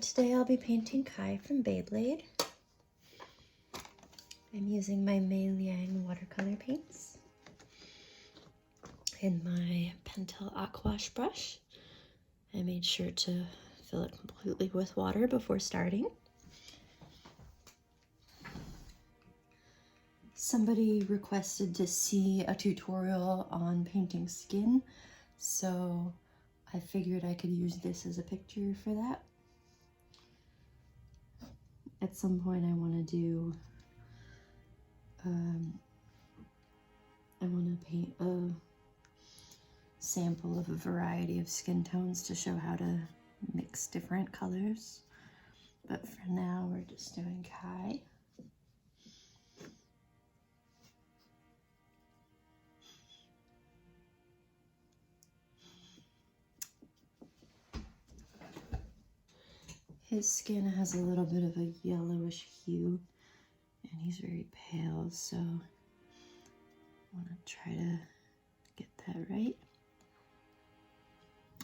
today I'll be painting Kai from Beyblade. I'm using my Mei Liang watercolor paints in my Pentel Aquash brush. I made sure to fill it completely with water before starting. Somebody requested to see a tutorial on painting skin, so I figured I could use this as a picture for that. At some point I want to do, I want to paint a sample of a variety of skin tones to show how to mix different colors. But for now we're just doing Kai. His skin has a little bit of a yellowish hue, and he's very pale, so I want to try to get that right.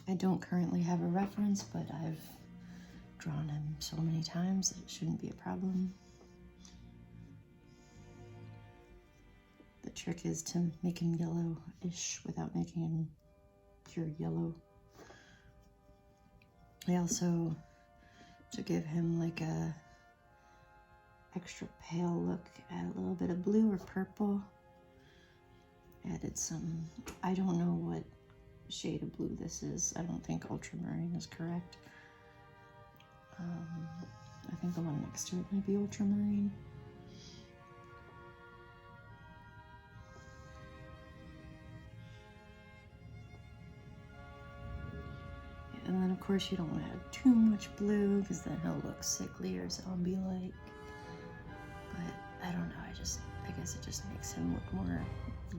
I don't currently have a reference, but I've drawn him so many times that it shouldn't be a problem. The trick is to make him yellowish without making him pure yellow. I also, to give him like a extra pale look, add a little bit of blue or purple. Added some, I don't know what shade of blue this is. I don't think ultramarine is correct. I think the one next to it might be ultramarine. And then of course you don't want to have too much blue because then he'll look sickly or zombie-like. But I don't know, I guess it just makes him look more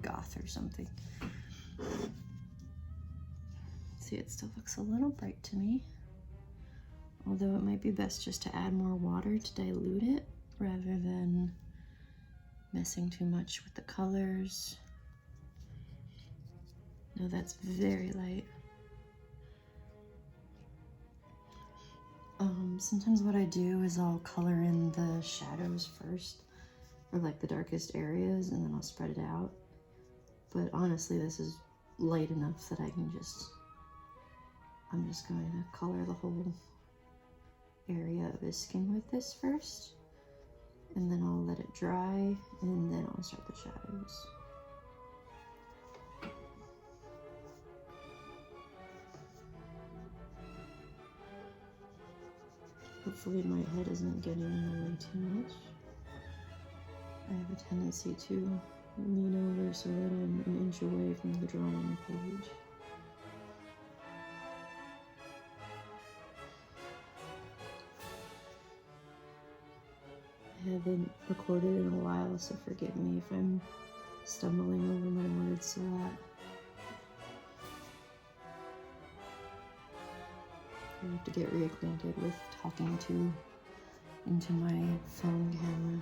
goth or something. See, it still looks a little bright to me. Although it might be best just to add more water to dilute it rather than messing too much with the colors. No, that's very light. Sometimes what I do is I'll color in the shadows first, or like the darkest areas, and then I'll spread it out. But honestly, this is light enough that I can I'm just going to color the whole area of his skin with this first, and then I'll let it dry, and then I'll start the shadows. Hopefully my head isn't getting in the way too much. I have a tendency to lean over so that I'm an inch away from the drawing page. I haven't recorded in a while, so forgive me if I'm stumbling over my words a lot. I have to get reacquainted with talking into my phone camera.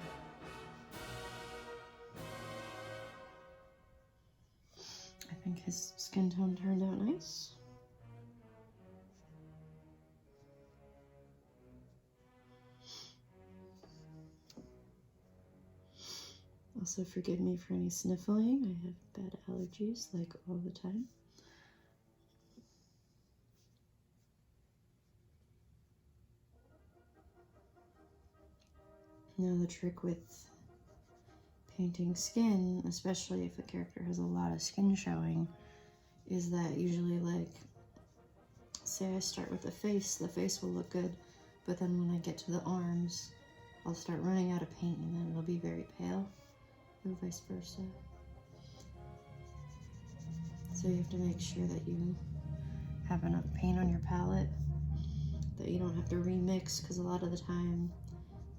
I think his skin tone turned out nice. Also forgive me for any sniffling. I have bad allergies, like all the time. Now the trick with painting skin, especially if a character has a lot of skin showing, is that usually, like, say I start with the face will look good, but then when I get to the arms, I'll start running out of paint and then it'll be very pale, or vice versa. So you have to make sure that you have enough paint on your palette, that you don't have to remix, because a lot of the time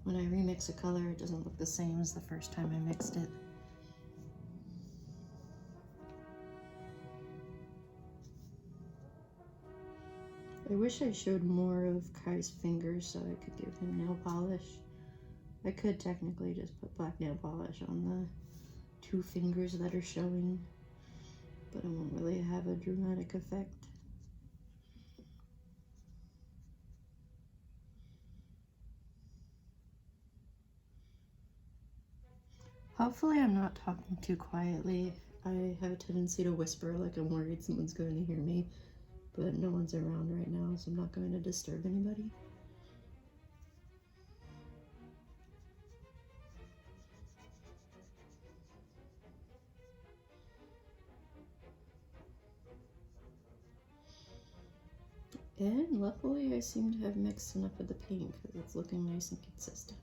when I remix a color, it doesn't look the same as the first time I mixed it. I wish I showed more of Kai's fingers so I could give him nail polish. I could technically just put black nail polish on the 2 fingers that are showing, but it won't really have a dramatic effect. Hopefully I'm not talking too quietly. I have a tendency to whisper like I'm worried someone's going to hear me, but no one's around right now, so I'm not going to disturb anybody. And luckily I seem to have mixed enough of the paint because it's looking nice and consistent.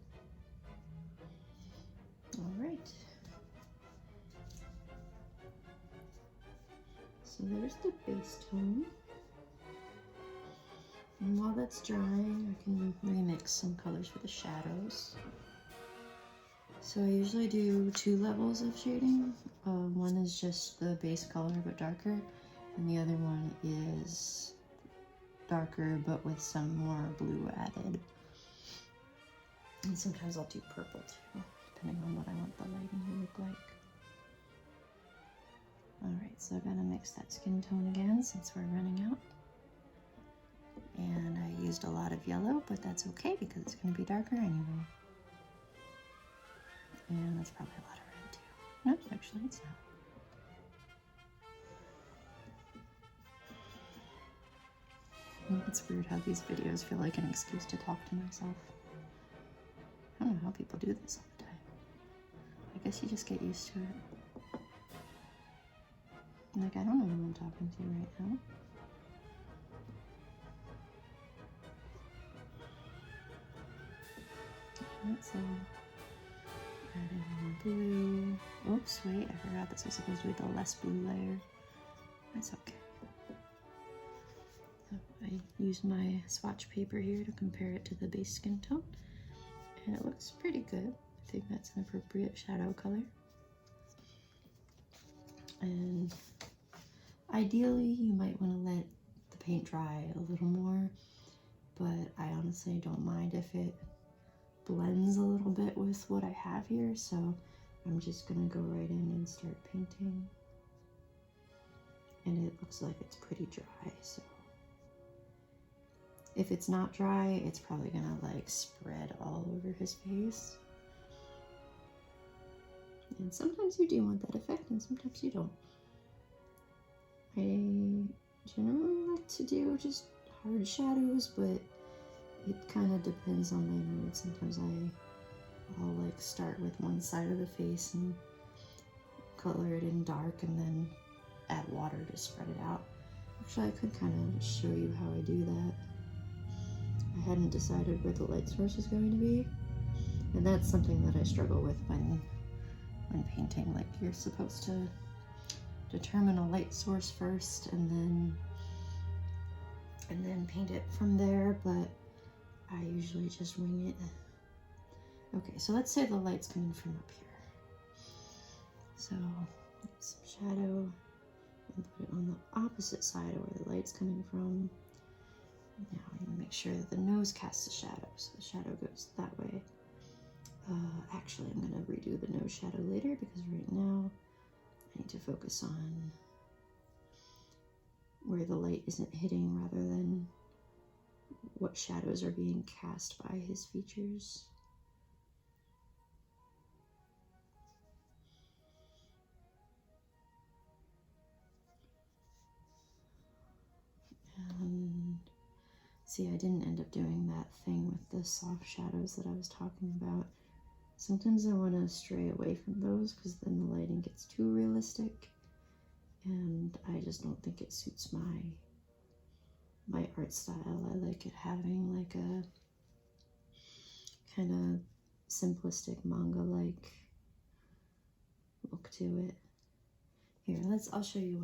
Alright. So there's the base tone. And while that's drying, I can remix some colors for the shadows. So I usually do 2 levels of shading. One is just the base color but darker, and the other one is darker but with some more blue added. And sometimes I'll do purple too, depending on what I want the lighting to look like. Alright, so I gotta mix that skin tone again since we're running out. And I used a lot of yellow, but that's okay because it's gonna be darker anyway. And that's probably a lot of red too. No, actually it's not. It's weird how these videos feel like an excuse to talk to myself. I don't know how people do this all the time. I guess you just get used to it. Like, I don't know who I'm talking to right now. Alright, so adding more blue. Oops, wait, I forgot this was supposed to be the less blue layer. That's okay. So I used my swatch paper here to compare it to the base skin tone, and it looks pretty good. I think that's an appropriate shadow color. And ideally, you might want to let the paint dry a little more, but I honestly don't mind if it blends a little bit with what I have here, so I'm just gonna go right in and start painting. And it looks like it's pretty dry, so if it's not dry, it's probably gonna like spread all over his face. And sometimes you do want that effect, and sometimes you don't. I generally like to do just hard shadows, but it kind of depends on my mood. Sometimes I'll like start with one side of the face and color it in dark and then add water to spread it out. Actually, I could kind of show you how I do that. I hadn't decided where the light source is going to be, and that's something that I struggle with when painting. Like, you're supposed to determine a light source first and then paint it from there, but I usually just wing it. Okay, so let's say the light's coming from up here. So some shadow and put it on the opposite side of where the light's coming from. Now I'm going to make sure that the nose casts a shadow, so the shadow goes that way. Actually, I'm going to redo the nose shadow later because right now I need to focus on where the light isn't hitting rather than what shadows are being cast by his features. And see, I didn't end up doing that thing with the soft shadows that I was talking about. Sometimes I want to stray away from those because then the lighting gets too realistic, and I just don't think it suits my art style. I like it having like a kind of simplistic manga-like look to it. Here, I'll show you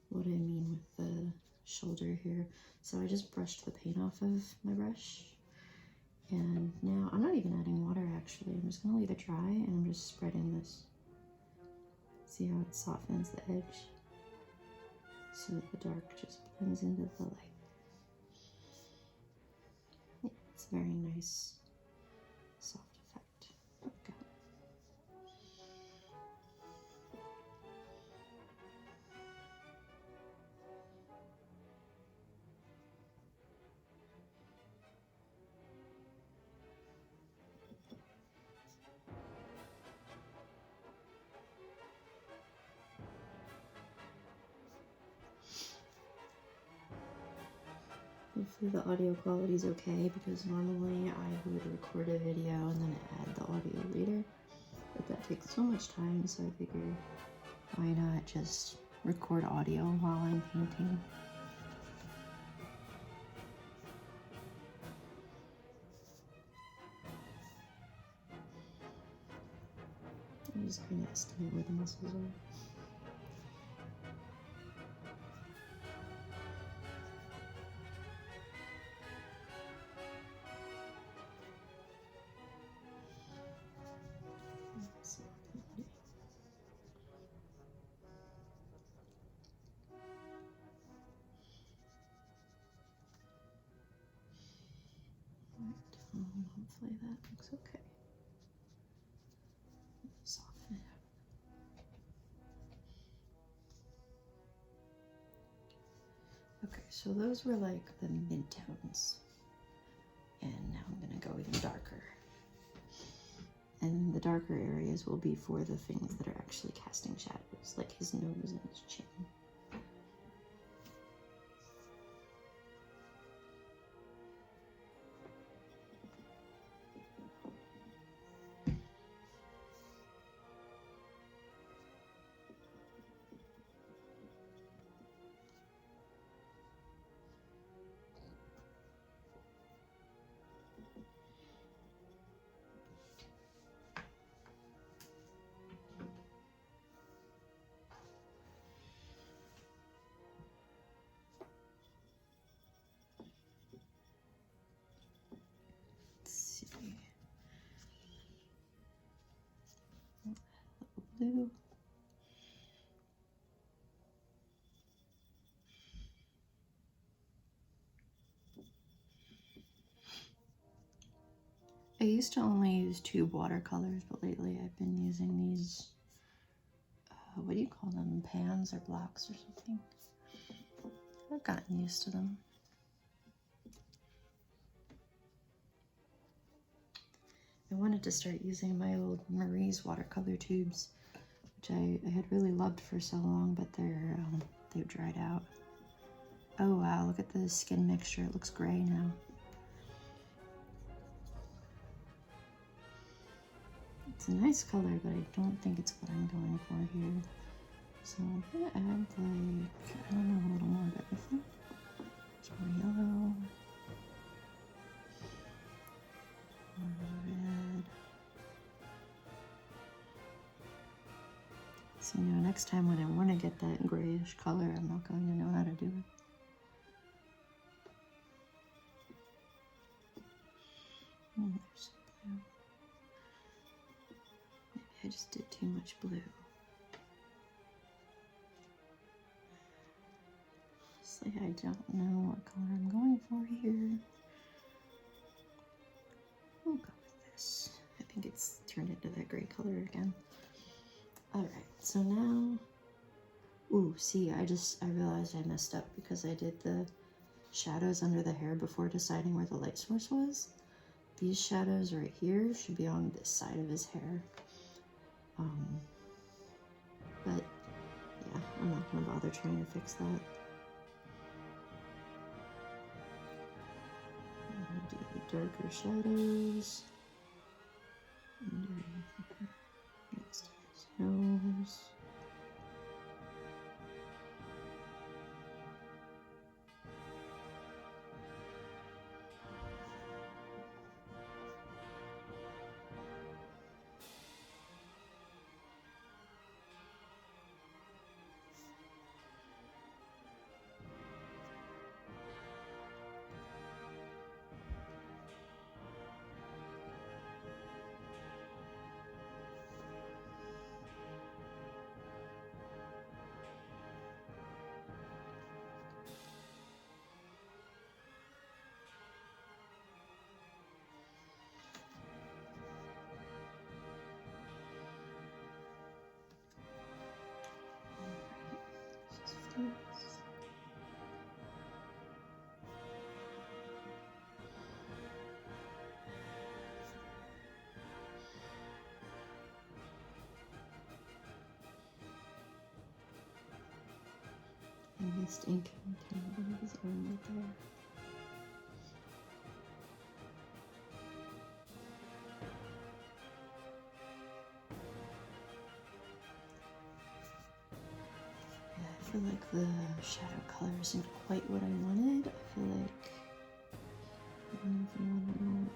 what I mean with the shoulder here. So I just brushed the paint off of my brush, and now I'm not even adding water actually. I'm just gonna leave it dry, and I'm just spreading this. See how it softens the edge so that the dark just blends into the light. Yeah, it's a very nice soft effect. Okay. Hopefully the audio quality is okay, because normally I would record a video and then add the audio later, but that takes so much time, so I figured why not just record audio while I'm painting. I'm just going to estimate where the muscles are. Hopefully that looks okay. Soften it up. Okay, so those were like the mid-tones. And now I'm gonna go even darker. And the darker areas will be for the things that are actually casting shadows, like his nose and his chin. Blue. I used to only use tube watercolors, but lately I've been using these, what do you call them, pans or blocks or something. I've gotten used to them. I wanted to start using my old Marie's watercolor tubes, which I had really loved for so long, but they've dried out. Oh wow, look at the skin mixture, it looks gray now. It's a nice color, but I don't think it's what I'm going for here. So I'm gonna add like, I don't know, a little more of everything. Some more yellow. More red. So, you know, next time when I want to get that grayish color, I'm not going to know how to do it. Oh, there's some blue. Maybe I just did too much blue. Honestly, I don't know what color I'm going for here. We'll go with this. I think it's turned into that gray color again. Alright, so now, ooh, see, I realized I messed up because I did the shadows under the hair before deciding where the light source was. These shadows right here should be on this side of his hair. But yeah, I'm not gonna bother trying to fix that. I'm gonna do the darker shadows. Next to his nose. I missed ink on his arm right there. feel like the shadow color isn't quite what I wanted. I feel like I don't know if I want more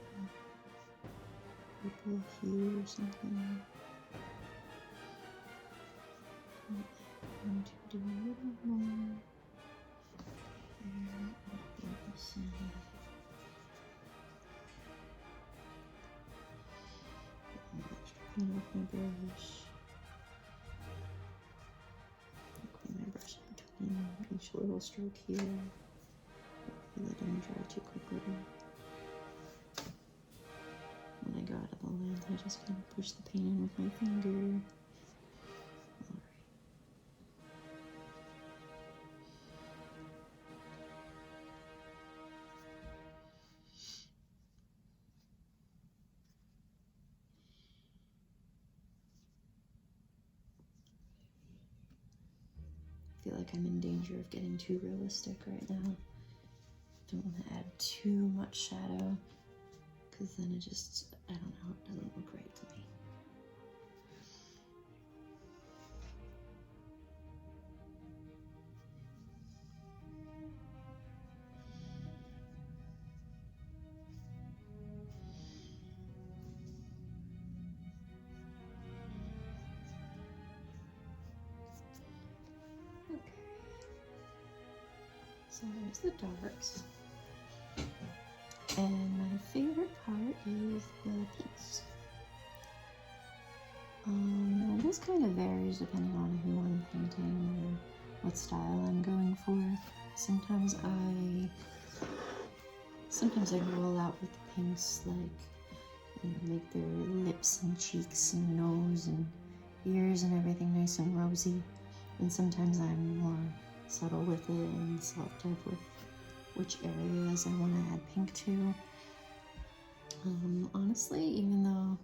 purple hue or something. I'm going to do a little more here at the center. Clean off my brush. Clean my brush between each little stroke here. Hopefully that didn't dry too quickly. When I go out of the lens, I just kind of push the paint in with my finger. I feel like I'm in danger of getting too realistic right now. Don't want to add too much shadow, because then it just, I don't know, it doesn't look right to me. So there's the darks. And my favorite part is the pinks. This kind of varies depending on who I'm painting or what style I'm going for. Sometimes I roll out with the pinks, like, you know, make their lips and cheeks and nose and ears and everything nice and rosy. And sometimes I'm more subtle with it and selective with which areas I want to add pink to. Honestly, even though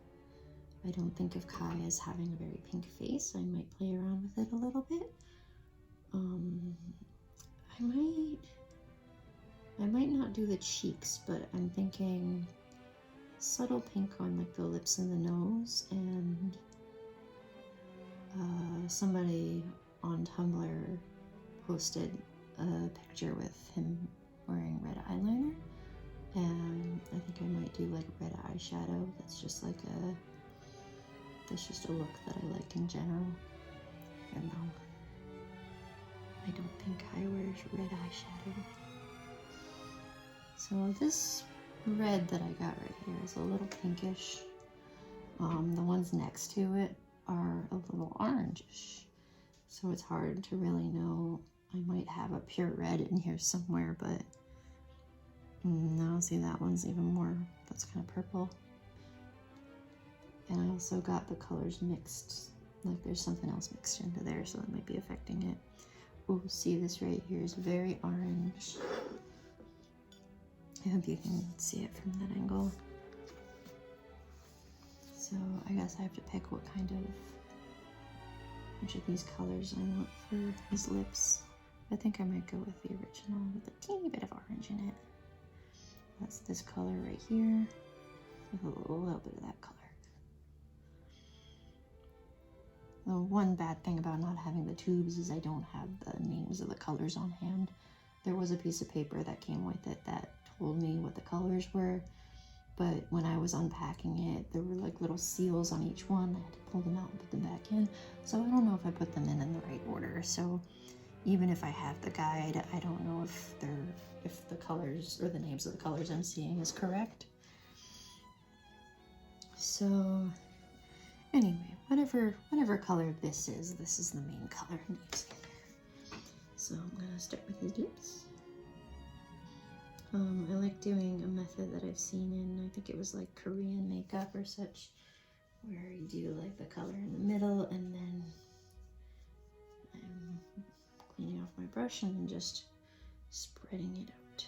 I don't think of Kai as having a very pink face, I might play around with it a little bit. I might not do the cheeks, but I'm thinking subtle pink on like the lips and the nose, and somebody on Tumblr posted a picture with him wearing red eyeliner, and I think I might do like red eyeshadow. That's just a look that I like in general. I don't know. I don't think Kai wears red eyeshadow. So this red that I got right here is a little pinkish. The ones next to it are a little orangish. So it's hard to really know. I might have a pure red in here somewhere, but no, see, that one's even more, that's kind of purple. And I also got the colors mixed, like there's something else mixed into there, so that might be affecting it. Oh, see, this right here is very orange. I hope you can see it from that angle. So I guess I have to pick which of these colors I want for his lips. I think I might go with the original with a teeny bit of orange in it. That's this color right here, with a little bit of that color. The one bad thing about not having the tubes is I don't have the names of the colors on hand. There was a piece of paper that came with it that told me what the colors were, but when I was unpacking it, there were like little seals on each one. I had to pull them out and put them back in. So I don't know if I put them in the right order. So even if I have the guide, I don't know if the colors or the names of the colors I'm seeing is correct. So anyway, whatever color this is the main color I'm using. So I'm gonna start with his lips. I like doing a method that I've seen in, I think it was like Korean makeup or such, where you do like the color in the middle, and then I'm cleaning off my brush and then just spreading it out.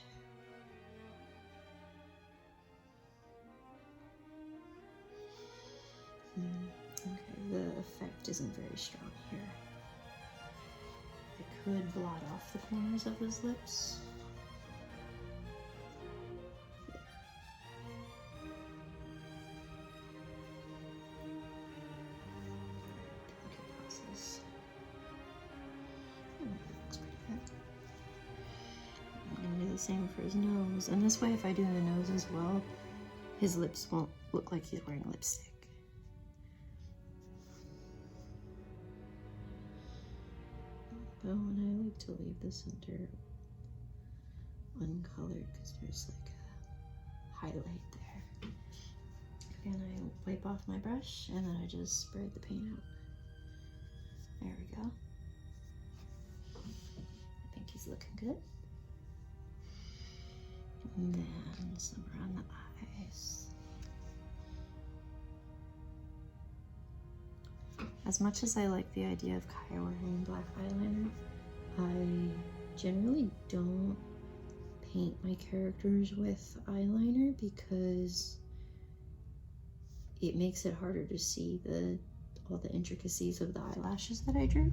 Okay, the effect isn't very strong here. I could blot off the corners of his lips. same for his nose. And this way, if I do the nose as well, his lips won't look like he's wearing lipstick. Oh, and I like to leave the center uncolored because there's like a highlight there. And I wipe off my brush and then I just spread the paint out. There we go. I think he's looking good. And then some around the eyes. As much as I like the idea of Kai wearing black eyeliner, I generally don't paint my characters with eyeliner because it makes it harder to see all the intricacies of the eyelashes that I drew.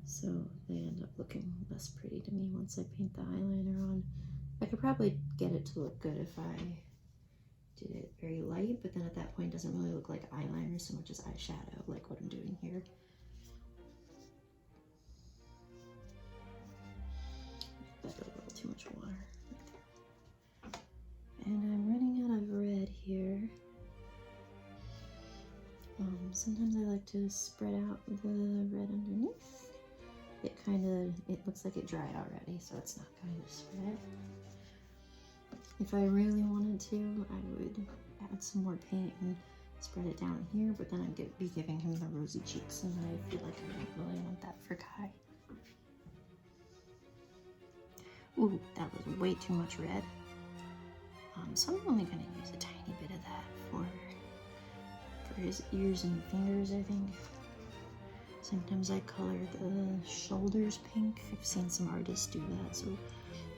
So they end up looking less pretty to me once I paint the eyeliner on. I could probably get it to look good if I did it very light, but then at that point it doesn't really look like eyeliner so much as eyeshadow, like what I'm doing here. Better a little too much water. And I'm running out of red here. Sometimes I like to spread out the red underneath. It looks like it dried already, so it's not going to spread. If I really wanted to, I would add some more paint and spread it down here, but then I'd be giving him the rosy cheeks, and I feel like I don't really want that for Kai. Ooh, that was way too much red. So I'm only going to use a tiny bit of that for his ears and fingers, I think. Sometimes I color the shoulders pink. I've seen some artists do that, so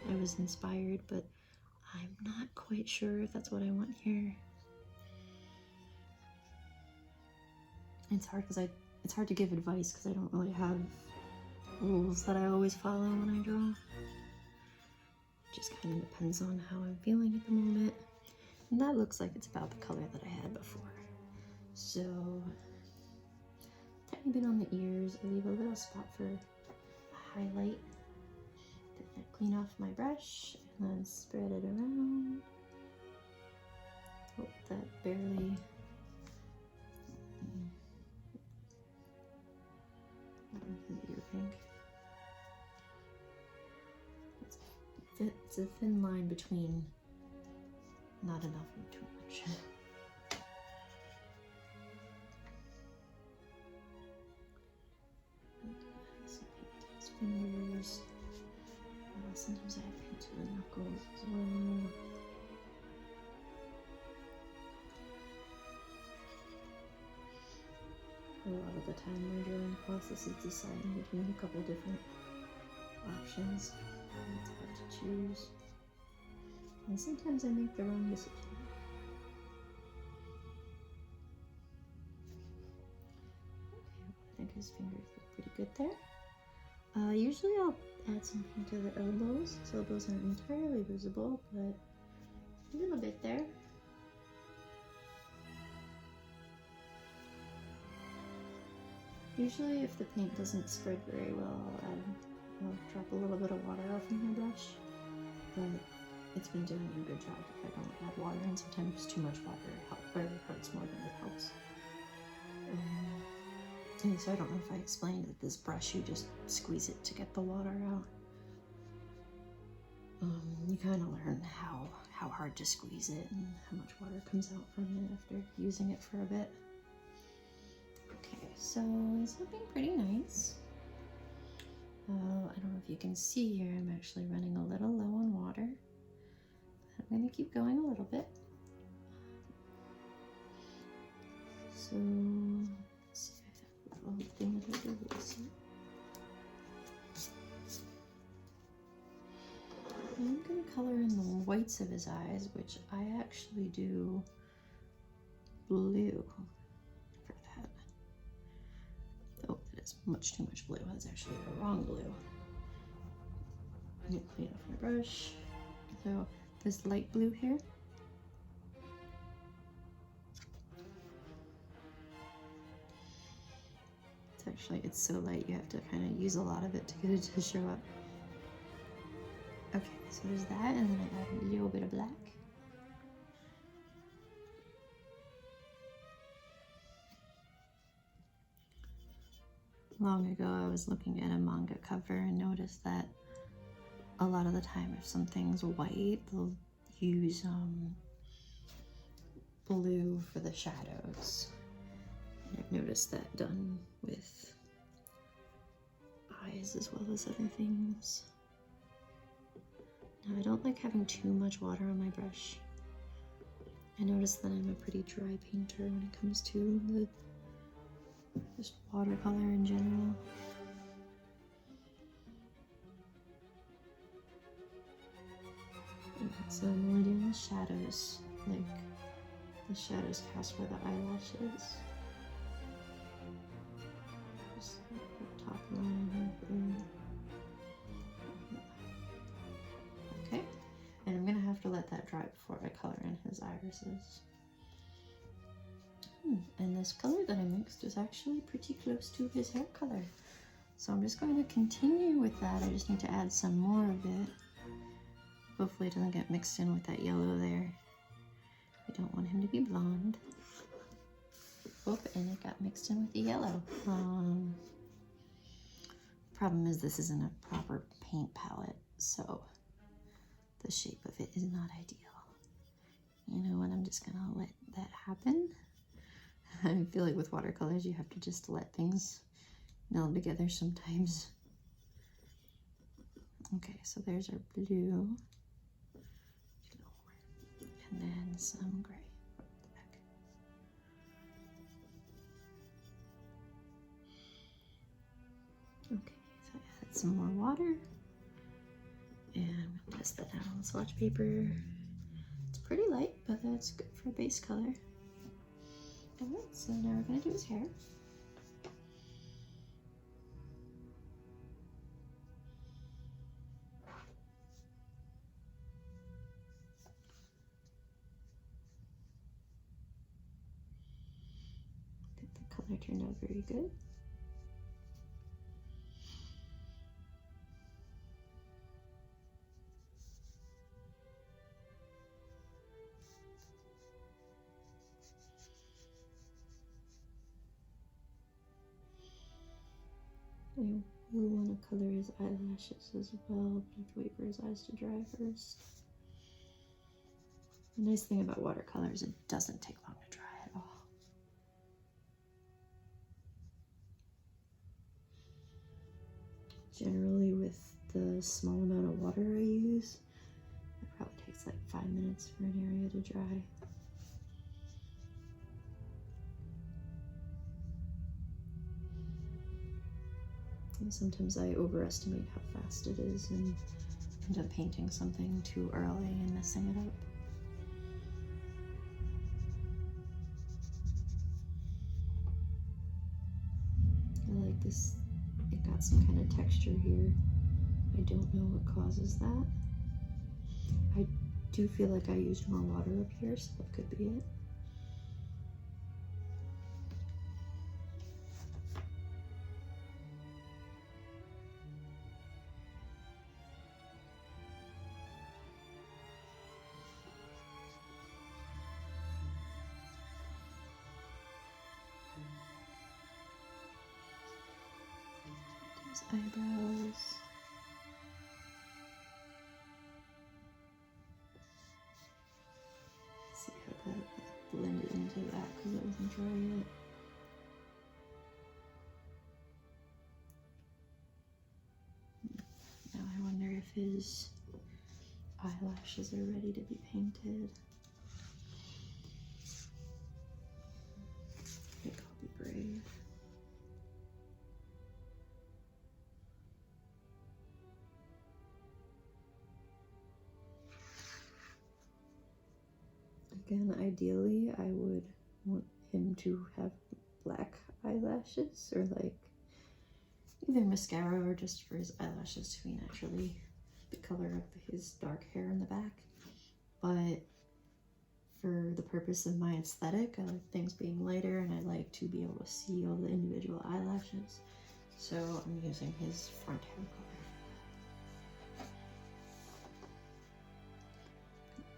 I was inspired, but I'm not quite sure if that's what I want here. It's hard to give advice because I don't really have rules that I always follow when I draw. Just kind of depends on how I'm feeling at the moment. And that looks like it's about the color that I had before. So, tiny bit on the ears. I leave a little spot for a highlight. Then I clean off my brush and then spread it around. Hope that barely. Ear pink. It's a thin line between not enough and too much. His fingers. Sometimes I paint to the knuckles as well. A lot of the time my drawing process is deciding between a couple different options. It's hard to choose. And sometimes I make the wrong decision. Okay, I think his fingers look pretty good there. Usually I'll add some paint to the elbows. His elbows aren't entirely visible, but a little bit there. Usually if the paint doesn't spread very well, I'll drop a little bit of water off in my brush, but it's been doing a good job if I don't add water, and sometimes too much water hurts more than it helps. So I don't know if I explained that this brush, you just squeeze it to get the water out. You kind of learn how hard to squeeze it and how much water comes out from it after using it for a bit. Okay, so it's looking pretty nice. I don't know if you can see here, I'm actually running a little low on water. I'm going to keep going a little bit. So, let's see if I have a little thing that I can erase it. I'm going to color in the whites of his eyes, which I actually do blue for that. Oh, that is much too much blue. That's actually the wrong blue. I'm going to clean off my brush. So this light blue here. it's so light, you have to kind of use a lot of it to get it to show up. Okay, so there's that, and then I add a little bit of black. Long ago, I was looking at a manga cover and noticed that a lot of the time, if something's white, they'll use blue for the shadows. And I've noticed that done with eyes as well as other things. Now, I don't like having too much water on my brush. I notice that I'm a pretty dry painter when it comes to the just watercolor in general. So I'm only doing the shadows, like the shadows cast by the eyelashes. Just the top line here. Okay, and I'm gonna have to let that dry before I color in his irises. And this color that I mixed is actually pretty close to his hair color. So I'm just going to continue with that. I just need to add some more of it. Hopefully it doesn't get mixed in with that yellow there. I don't want him to be blonde. Oh, and it got mixed in with the yellow. Problem is this isn't a proper paint palette, so the shape of it is not ideal. You know what, I'm just gonna let that happen. I feel like with watercolors, you have to just let things meld together sometimes. Okay, so there's our blue. And then some gray at the back. Okay, so I added some more water. And I'm gonna test that out on the swatch paper. It's pretty light, but that's good for a base color. Alright, so now we're going to do his hair. I think the color turned out very good. I will want to color his eyelashes as well, but I have to wait for his eyes to dry first. The nice thing about watercolors, it doesn't take long to dry at all. Generally, with the small amount of water I use, it probably takes like 5 minutes for an area to dry. And sometimes I overestimate how fast it is and end up painting something too early and messing it up. I like this, it got some kind of texture here. I don't know what causes that. I do feel like I used more water up here, so that could be it. Eyebrows. See how that blended into that because it wasn't dry yet. Now I wonder if his eyelashes are ready to be painted. I think I'll be brave. Again, ideally, I would want him to have black eyelashes, or like either mascara or just for his eyelashes to be naturally the color of his dark hair in the back. But for the purpose of my aesthetic. I like things being lighter, and I like to be able to see all the individual eyelashes. So I'm using his front hair color.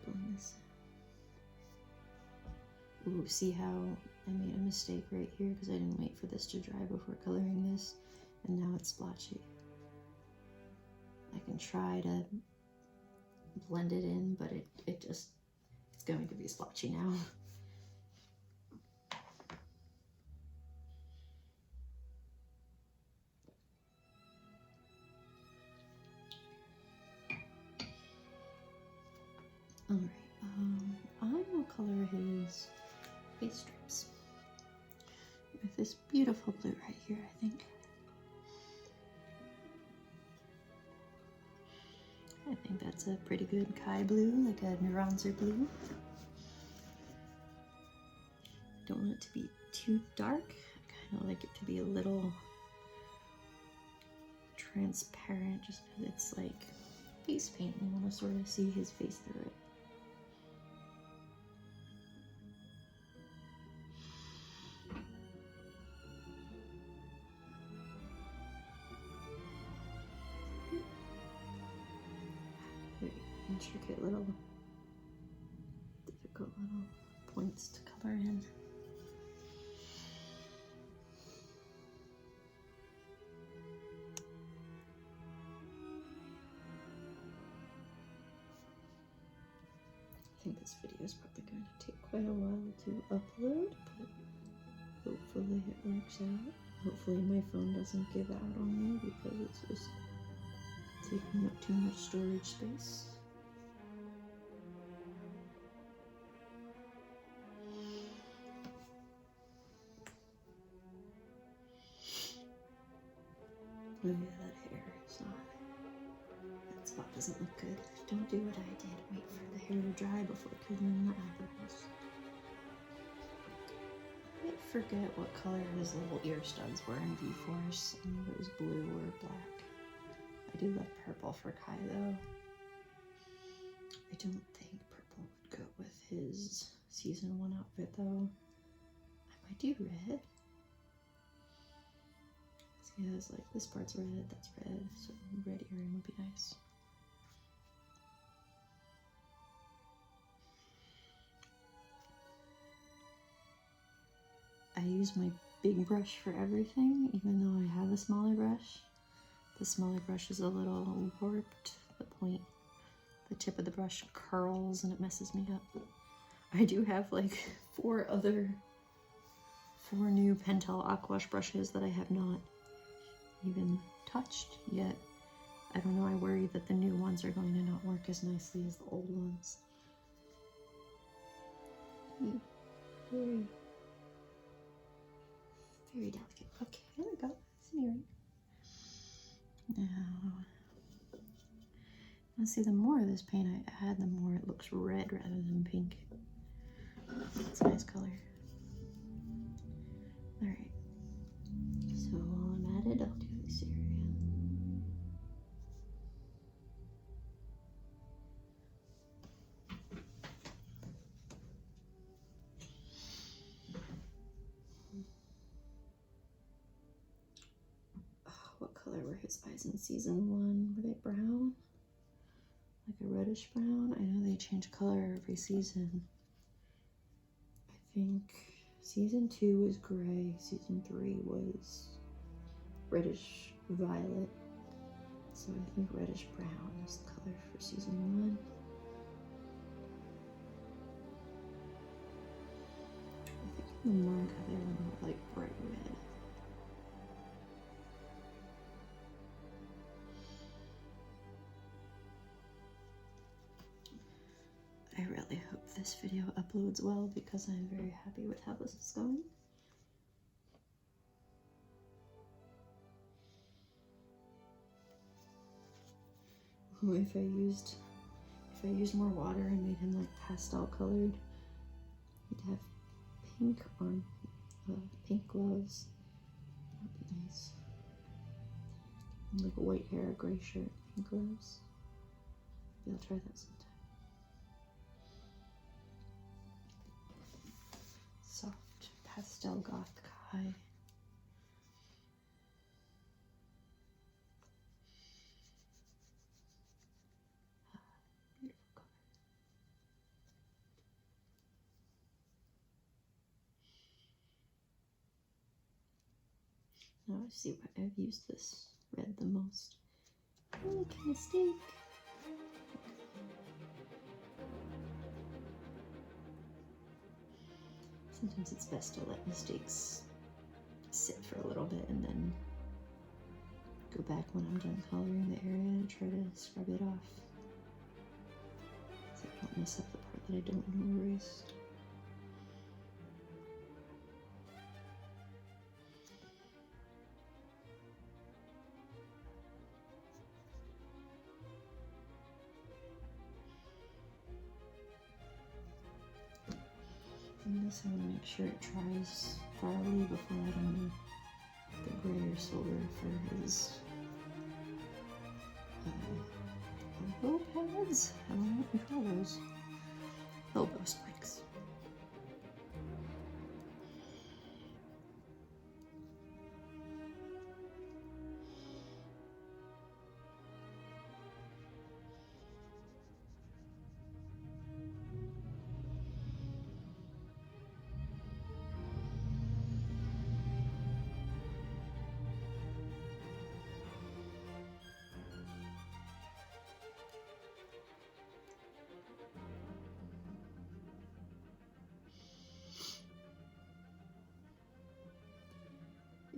Blend this in. Ooh, see how I made a mistake right here because I didn't wait for this to dry before coloring this, and now it's splotchy. I can try to blend it in, but it's going to be splotchy now. Alright, I will color his face strips with this beautiful blue right here, I think. I think that's a pretty good Kai blue, like a bronzer blue. Don't want it to be too dark. I kind of like it to be a little transparent, just because it's like face paint. You want to sort of see his face through it. Very intricate little, difficult little points to color in. I think this video is probably going to take quite a while to upload, but hopefully it works out. Hopefully my phone doesn't give out on me because it's just taking up too much storage space. Oh yeah, that hair is not, that spot doesn't look good. Don't do what I did, wait for the hair to dry before coloring the eyebrows. I forget what color his little ear studs were in V-Force, and if it was blue or black. I do like purple for Kai though. I don't think purple would go with his season 1 outfit though. I might do red. See, there's like this part's red, that's red, so red earring would be nice. I use my big brush for everything, even though I have a smaller brush. The smaller brush is a little warped. The tip of the brush curls and it messes me up. I do have like 4 new Pentel Aquash brushes that I have not even touched yet. I don't know, I worry that the new ones are going to not work as nicely as the old ones. Very, very delicate. Okay, there we go. It's an earring. Now, let's see, the more of this paint I add, the more it looks red rather than pink. It's a nice color. Alright, so while I'm at it, I'll do this area. What color were his eyes in season 1? Were they brown? Like a reddish brown? I know they change color every season. I think season 2 was gray, season 3 was reddish violet. So I think reddish brown is the color for season 1. I think in the manga they were not like bright red. I really hope this video uploads well because I'm very happy with how this is going. If I used more water and made him like pastel colored, he'd have pink on pink gloves. That'd be nice. And like a white hair, gray shirt, pink gloves. Maybe I'll try that sometime. Pastel Goth Kai. Beautiful color. Now I see why I've used this red the most. Oh, make a mistake. Sometimes it's best to let mistakes sit for a little bit and then go back when I'm done coloring the area and try to scrub it off, so I don't mess up the part that I don't want to erase. And this I want to make sure it dries thoroughly before adding the gray or silver for his elbow pads? I don't know what you call those. Elbow spikes.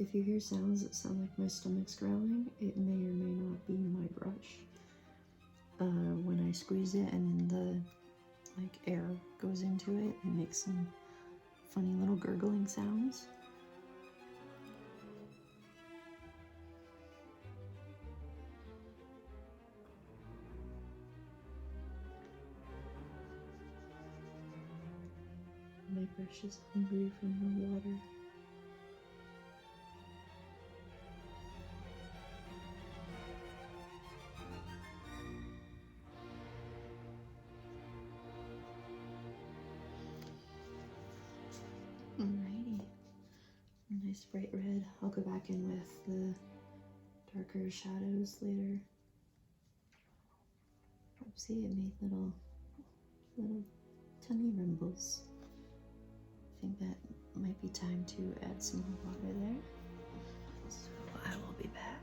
If you hear sounds that sound like my stomach's growling, it may or may not be my brush. When I squeeze it and the air goes into it, it makes some funny little gurgling sounds. My brush is hungry for more water. Alrighty, nice bright red. I'll go back in with the darker shadows later. Oopsie, it made little tiny ripples. I think that might be time to add some more water there. So I will be back.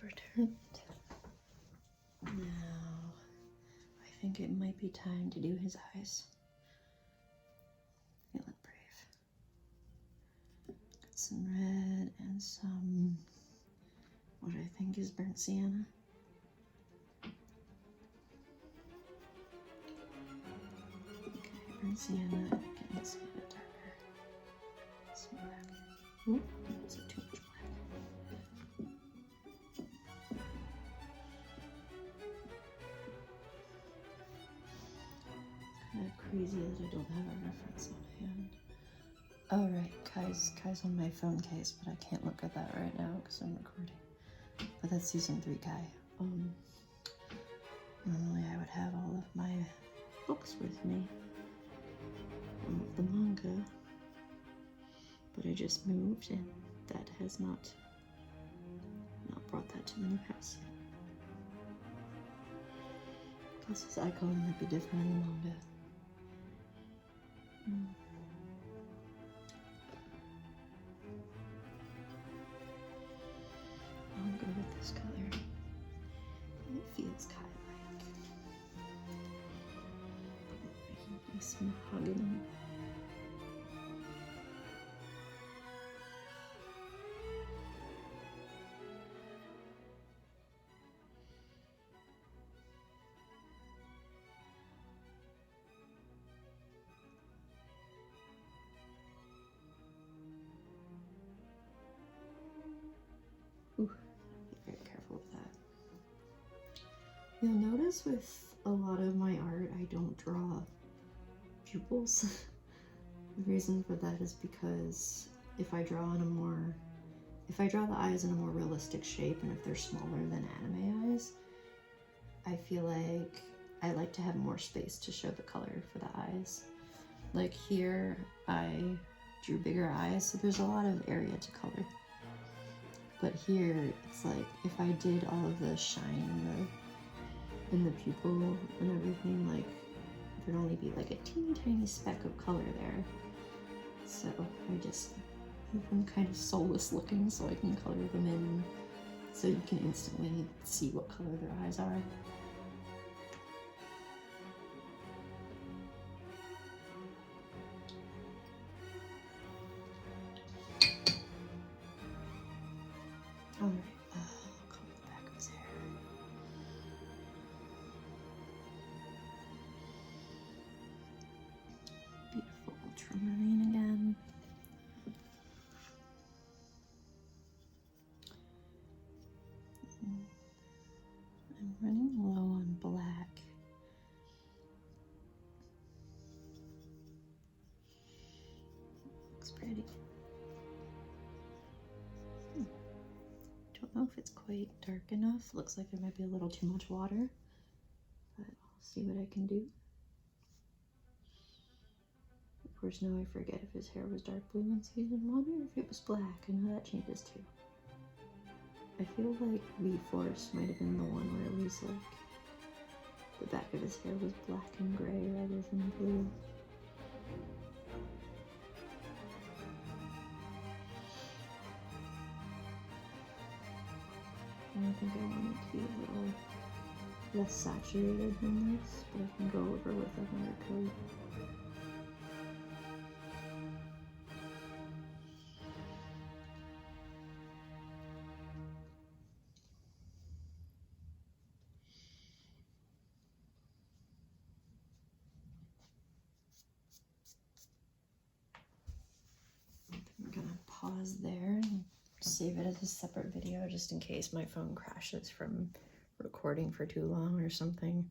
Returned. Now, I think it might be time to do his eyes. Feeling brave. Got some red and some, what I think is burnt sienna. Okay, burnt sienna, and again, it's a bit darker. Some black. Oop, that's too much black. Crazy that I don't have a reference on hand. Oh right, Kai's on my phone case, but I can't look at that right now because I'm recording. But that's season 3 Kai. Normally I would have all of my books with me, the manga, but I just moved and that has not brought that to the new house yet. Plus his icon might be different in the manga. I'll go with this color. It feels kind of like nice mahogany. You'll notice with a lot of my art, I don't draw pupils. The reason for that is because if I draw the eyes in a more realistic shape, and if they're smaller than anime eyes, I feel like I like to have more space to show the color for the eyes. Like here, I drew bigger eyes, so there's a lot of area to color. But here, it's like, if I did all of the shine in the pupil and everything, like, there'd only be like a teeny tiny speck of color there. So I just have them kind of soulless looking so I can color them in so you can instantly see what color their eyes are. Alright, I'll color the back of his hair. Beautiful ultramarine again. I'm running low on black. Looks pretty. Don't know if it's quite dark enough. Looks like there might be a little too much water, but I'll see what I can do. Of course, now I forget if his hair was dark blue in season 1 or if it was black. I know that changes too. I feel like V-Force might have been the one where it was like the back of his hair was black and gray rather than blue. And I think I want it to be a little less saturated than this, but I can go over with a undercoat. I'm gonna pause there and save it as a separate video just in case my phone crashes from recording for too long or something.